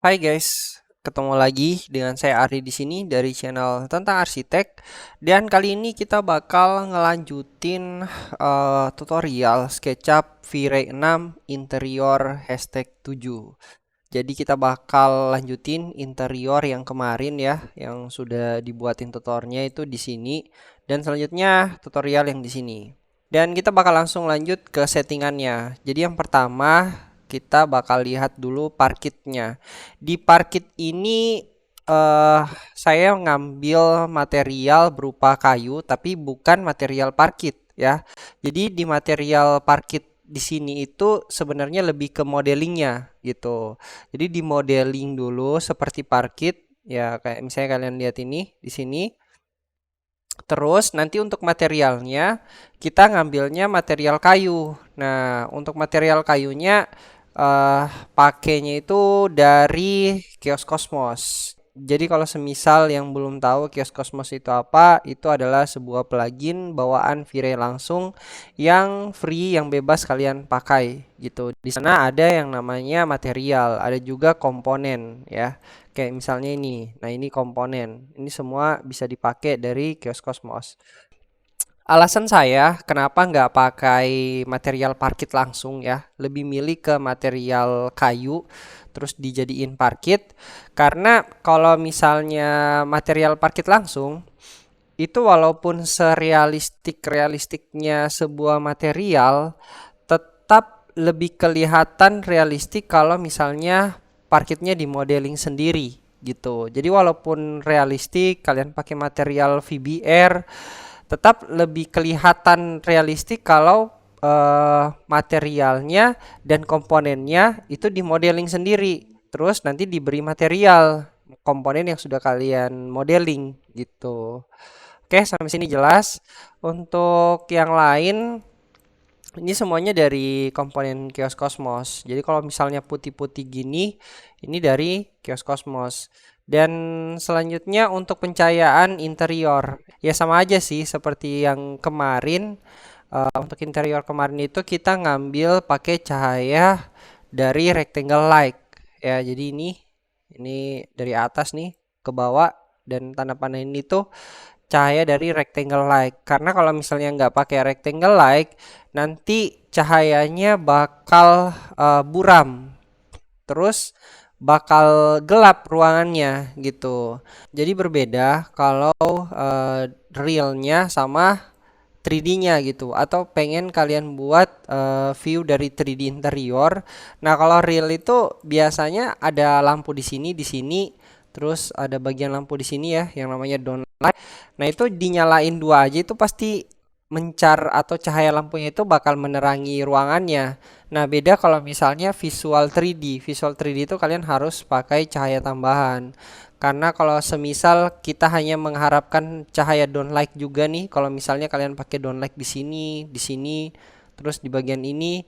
Hai guys, ketemu lagi dengan saya Ari di sini dari channel tentang arsitek. Dan kali ini kita bakal ngelanjutin tutorial SketchUp V-Ray 6 interior hashtag 7. Jadi kita bakal lanjutin interior yang kemarin ya, yang sudah dibuatin tutornya itu di sini, dan selanjutnya tutorial yang di sini. Dan kita bakal langsung lanjut ke settingannya. Jadi yang pertama kita bakal lihat dulu parkitnya. Di parkit ini eh saya ngambil material berupa kayu tapi bukan material parkit ya. Jadi di material parkit di sini itu sebenarnya lebih ke modelingnya gitu. Jadi di modeling dulu seperti parkit ya, kayak misalnya kalian lihat ini di sini. Terus nanti untuk materialnya kita ngambilnya material kayu. Nah, untuk material kayunya pakainya itu dari Kios Cosmos. Jadi kalau semisal yang belum tahu Kios Cosmos itu apa, itu adalah sebuah plugin bawaan V-Ray langsung yang free, yang bebas kalian pakai gitu. Di sana ada yang namanya material, ada juga komponen ya. Kayak misalnya ini. Nah, ini komponen. Ini semua bisa dipakai dari Kios Cosmos. Alasan saya kenapa nggak pakai material parkit langsung ya, lebih milih ke material kayu terus dijadiin parkit. Karena kalau misalnya material parkit langsung itu walaupun serealistik-realistiknya sebuah material, tetap lebih kelihatan realistik kalau misalnya parkitnya di modeling sendiri gitu. Jadi walaupun realistik kalian pakai material VBR, tetap lebih kelihatan realistik kalau materialnya dan komponennya itu di modeling sendiri. Terus nanti diberi material komponen yang sudah kalian modeling gitu. Oke, sampai sini jelas. Untuk yang lain, ini semuanya dari komponen Kios Cosmos. Jadi kalau misalnya putih-putih gini, ini dari Kios Cosmos. Dan selanjutnya untuk pencahayaan interior, ya sama aja sih seperti yang kemarin. Untuk interior kemarin itu kita ngambil pakai cahaya dari rectangle light. Ya, jadi ini dari atas nih ke bawah, dan tanda panah ini tuh cahaya dari rectangle light. Karena kalau misalnya nggak pakai rectangle light, nanti cahayanya bakal buram. Terus bakal gelap ruangannya gitu. Jadi berbeda kalau realnya sama 3D-nya gitu, atau pengen kalian buat view dari 3D interior. Nah, kalau real itu biasanya ada lampu di sini, terus ada bagian lampu di sini ya yang namanya downlight. Nah, itu dinyalain dua aja itu pasti mencar atau cahaya lampunya itu bakal menerangi ruangannya. Nah, beda kalau misalnya visual 3D. Visual 3D itu kalian harus pakai cahaya tambahan. Karena kalau semisal kita hanya mengharapkan cahaya downlight juga nih, kalau misalnya kalian pakai downlight di sini, terus di bagian ini,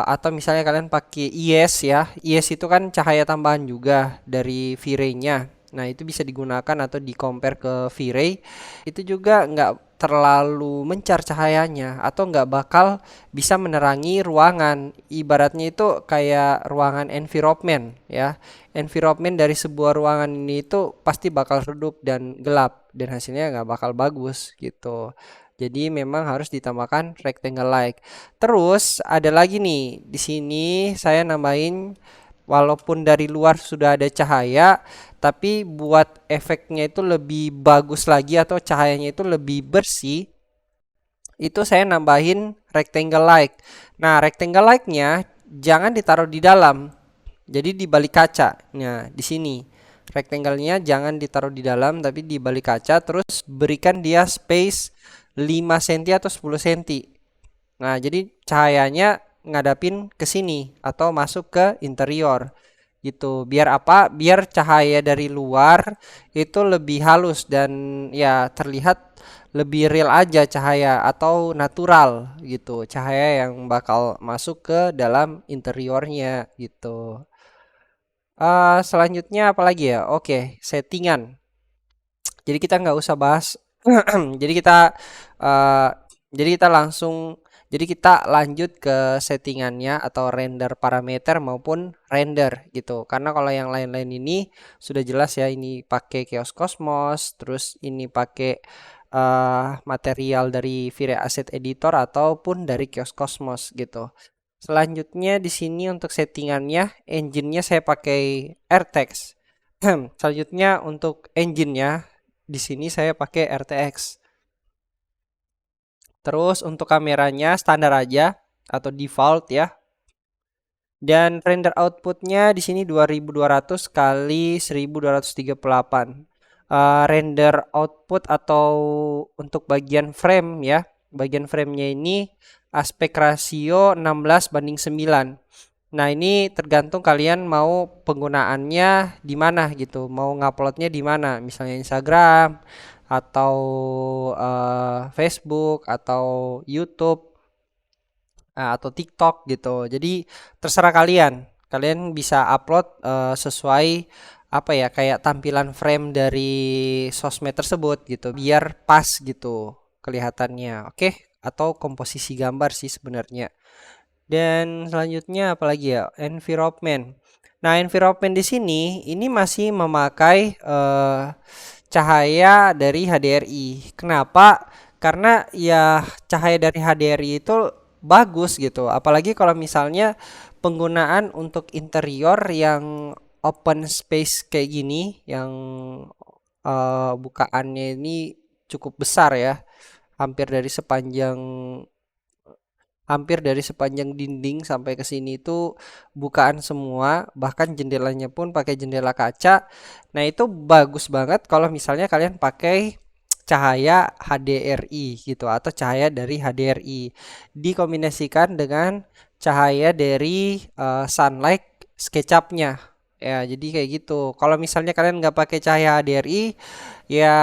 atau misalnya kalian pakai IS ya, IS itu kan cahaya tambahan juga dari V-Ray-nya. Nah, itu bisa digunakan atau di compare ke V-Ray, itu juga nggak terlalu mencar cahayanya atau nggak bakal bisa menerangi ruangan. Ibaratnya itu kayak ruangan environment ya. Environment dari sebuah ruangan ini itu pasti bakal redup dan gelap dan hasilnya nggak bakal bagus gitu. Jadi memang harus ditambahkan rectangle light. Terus ada lagi nih di sini saya nambahin, walaupun dari luar sudah ada cahaya, tapi buat efeknya itu lebih bagus lagi atau cahayanya itu lebih bersih, itu saya nambahin rectangle light. Nah, rectangle lightnya jangan ditaruh di dalam, jadi di balik kaca. Nah, di sini rectangle-nya jangan ditaruh di dalam tapi di balik kaca, terus berikan dia space 5 cm atau 10 cm. Nah, jadi cahayanya ngadapin ke sini atau masuk ke interior gitu. Biar apa? Biar cahaya dari luar itu lebih halus dan ya terlihat lebih real aja cahaya atau natural gitu. Cahaya yang bakal masuk ke dalam interiornya gitu. Selanjutnya apa lagi ya? Oke, settingan. Jadi kita nggak usah bahas. Jadi kita eh, jadi kita langsung Jadi kita lanjut ke settingannya atau render parameter maupun render gitu. Karena kalau yang lain-lain ini sudah jelas ya, ini pakai Chaos Cosmos, terus ini pakai material dari V-Ray Asset Editor ataupun dari Chaos Cosmos gitu. Selanjutnya di sini untuk settingannya, engine-nya saya pakai RTX. Selanjutnya untuk engine-nya di sini saya pakai RTX. Terus untuk kameranya standar aja atau default ya. Dan render outputnya di sini 2200 kali 1238. Render output atau untuk bagian frame ya. Bagian framenya ini aspek rasio 16:9. Nah, ini tergantung kalian mau penggunaannya di mana gitu. Mau nguploadnya di mana? Misalnya Instagram atau Facebook atau YouTube atau TikTok gitu. Jadi terserah kalian. Kalian bisa upload sesuai apa ya kayak tampilan frame dari sosmed tersebut gitu biar pas gitu kelihatannya. Oke, atau komposisi gambar sih sebenarnya. Dan selanjutnya apalagi ya? Environment. Nah, environment di sini ini masih memakai cahaya dari HDRI. Kenapa? Karena ya cahaya dari HDRI itu bagus gitu. Apalagi kalau misalnya penggunaan untuk interior yang open space kayak gini, yang bukaannya ini cukup besar ya, hampir dari sepanjang hampir dari sepanjang dinding sampai ke sini itu bukaan semua, bahkan jendelanya pun pakai jendela kaca. Nah, itu bagus banget kalau misalnya kalian pakai cahaya HDRI gitu atau cahaya dari HDRI dikombinasikan dengan cahaya dari sunlight SketchUp-nya. Ya, jadi kayak gitu. Kalau misalnya kalian nggak pakai cahaya HDRI, ya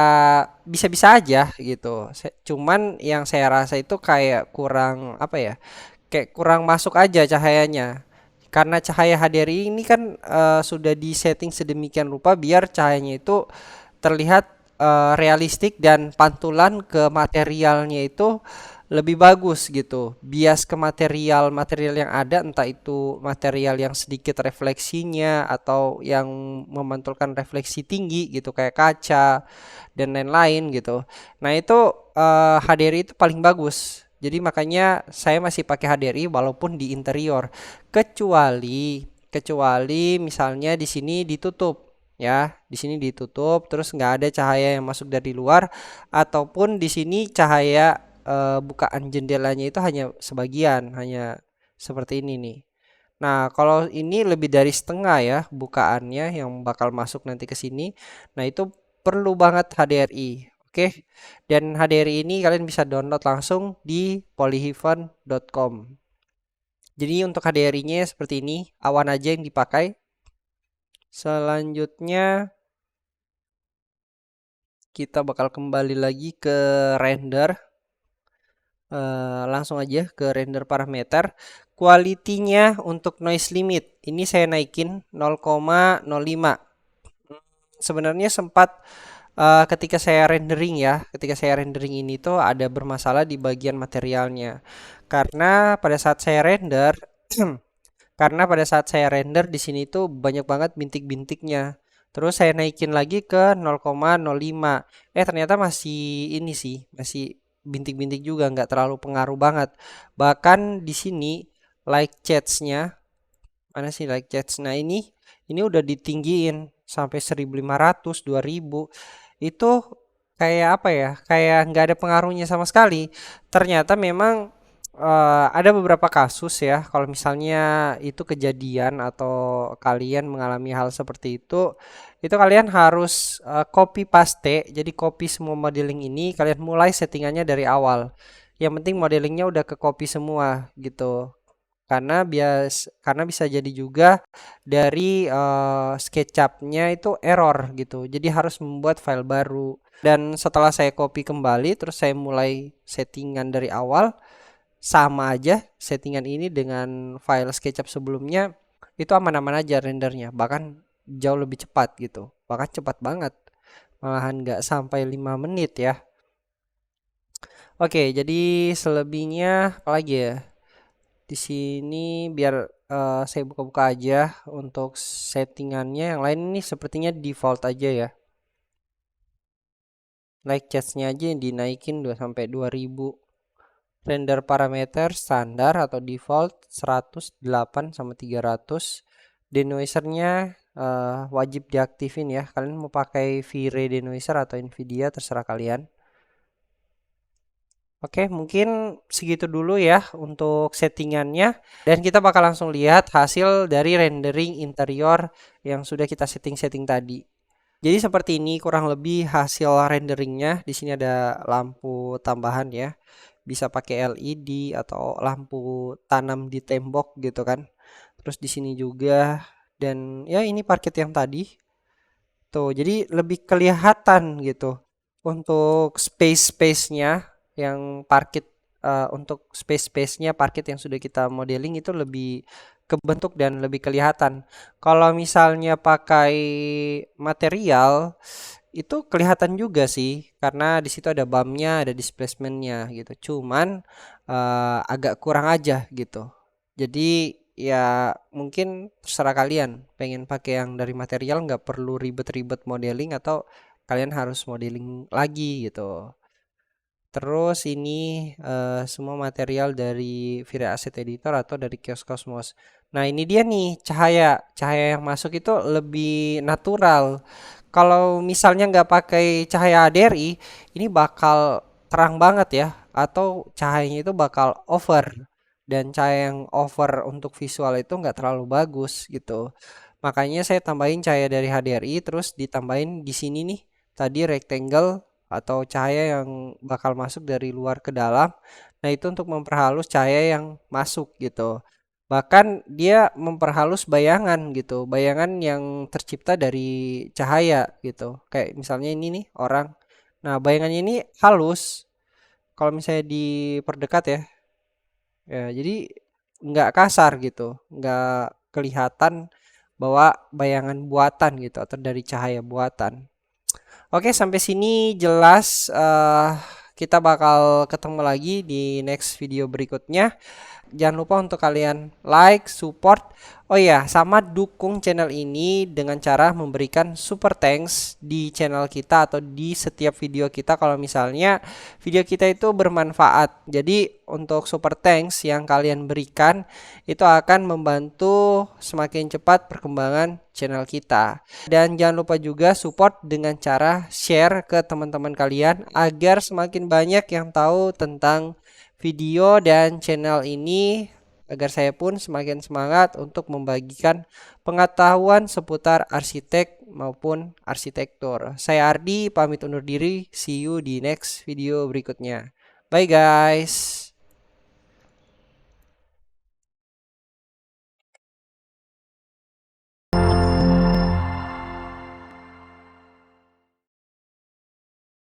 bisa-bisa aja gitu. Cuman yang saya rasa itu kayak kurang apa ya? Kayak kurang masuk aja cahayanya. Karena cahaya HDRI ini kan sudah disetting sedemikian rupa biar cahayanya itu terlihat realistik dan pantulan ke materialnya itu lebih bagus gitu. Bias ke material-material yang ada entah itu material yang sedikit refleksinya atau yang memantulkan refleksi tinggi gitu kayak kaca dan lain-lain gitu. Nah, itu HDRI itu paling bagus. Jadi makanya saya masih pakai HDRI walaupun di interior. Kecuali misalnya di sini ditutup ya, di sini ditutup terus nggak ada cahaya yang masuk dari luar ataupun di sini cahaya bukaan jendelanya itu hanya sebagian, hanya seperti ini nih. Nah, kalau ini lebih dari setengah ya bukaannya yang bakal masuk nanti ke sini. Nah, itu perlu banget HDRI. Oke. Dan HDRI ini kalian bisa download langsung di polyheaven.com. Jadi untuk HDRI-nya seperti ini, awan aja yang dipakai. Selanjutnya kita bakal kembali lagi ke render. Langsung aja ke render parameter. Quality-nya untuk noise limit ini saya naikin 0,05. Sebenarnya sempat ketika saya rendering ini tuh ada bermasalah di bagian materialnya. Karena pada saat saya render karena pada saat saya render di sini tuh banyak banget bintik-bintiknya. Terus saya naikin lagi ke 0,05. Ternyata masih ini sih, masih bintik-bintik juga, nggak terlalu pengaruh banget. Bahkan di sini light shades-nya, mana sih light shades? Nah, ini udah ditinggiin sampai 1500, 2000. Itu kayak apa ya? Kayak nggak ada pengaruhnya sama sekali. Ternyata memang ada beberapa kasus ya, kalau misalnya itu kejadian atau kalian mengalami hal seperti itu kalian harus copy paste. Jadi copy semua modeling ini, kalian mulai settingannya dari awal. Yang penting modelingnya udah ke copy semua gitu. Karena bisa jadi juga dari SketchUp-nya itu error gitu. Jadi harus membuat file baru. Dan setelah saya copy kembali, terus saya mulai settingan dari awal, sama aja settingan ini dengan file SketchUp sebelumnya itu aman-aman aja rendernya, bahkan jauh lebih cepat gitu, bahkan cepat banget, malahan nggak sampai 5 menit ya. Oke, jadi selebihnya apa lagi ya? Di sini biar saya buka-buka aja untuk settingannya. Yang lain ini sepertinya default aja ya. Like charge-nya aja yang dinaikin 2 sampai 2000. Render parameter standar atau default 108 sama 300. Denoiser-nya wajib diaktifin ya. Kalian mau pakai V-Ray denoiser atau Nvidia terserah kalian. Oke, mungkin segitu dulu ya untuk settingannya. Dan kita bakal langsung lihat hasil dari rendering interior yang sudah kita setting-setting tadi. Jadi seperti ini kurang lebih hasil renderingnya. Di sini ada lampu tambahan ya. Bisa pakai LED atau lampu tanam di tembok gitu kan. Terus di sini juga dan ya ini parket yang tadi. Tuh, jadi lebih kelihatan gitu. Untuk space-space-nya yang parkit untuk space-space-nya parkit yang sudah kita modeling itu lebih kebentuk dan lebih kelihatan. Kalau misalnya pakai material itu kelihatan juga sih karena di situ ada bumpnya, ada displacement-nya gitu. Cuman agak kurang aja gitu. Jadi ya mungkin terserah kalian pengen pakai yang dari material nggak perlu ribet-ribet modeling atau kalian harus modeling lagi gitu. Terus ini semua material dari Vira Asset Editor atau dari Kios Cosmos. Nah ini dia nih cahaya cahaya yang masuk itu lebih natural. Kalau misalnya nggak pakai cahaya HDRI, ini bakal terang banget ya, atau cahayanya itu bakal over. Dan cahaya yang over untuk visual itu nggak terlalu bagus gitu. Makanya saya tambahin cahaya dari HDRI, terus ditambahin di sini nih, tadi rectangle atau cahaya yang bakal masuk dari luar ke dalam. Nah itu untuk memperhalus cahaya yang masuk gitu. Bahkan dia memperhalus bayangan gitu, bayangan yang tercipta dari cahaya gitu. Kayak misalnya ini nih orang. Nah, bayangannya ini halus. Kalau misalnya diperdekat ya, ya jadi nggak kasar gitu, nggak kelihatan bahwa bayangan buatan gitu atau dari cahaya buatan. Oke, sampai sini jelas. Kita bakal ketemu lagi di next video berikutnya. Jangan lupa untuk kalian like, support. Oh iya, sama dukung channel ini dengan cara memberikan super thanks di channel kita atau di setiap video kita kalau misalnya video kita itu bermanfaat. Jadi untuk super thanks yang kalian berikan itu akan membantu semakin cepat perkembangan channel kita. Dan jangan lupa juga support dengan cara share ke teman-teman kalian agar semakin banyak yang tahu tentang video dan channel ini agar saya pun semakin semangat untuk membagikan pengetahuan seputar arsitek maupun arsitektur. Saya Ardi, pamit undur diri. See you di next video berikutnya. Bye guys.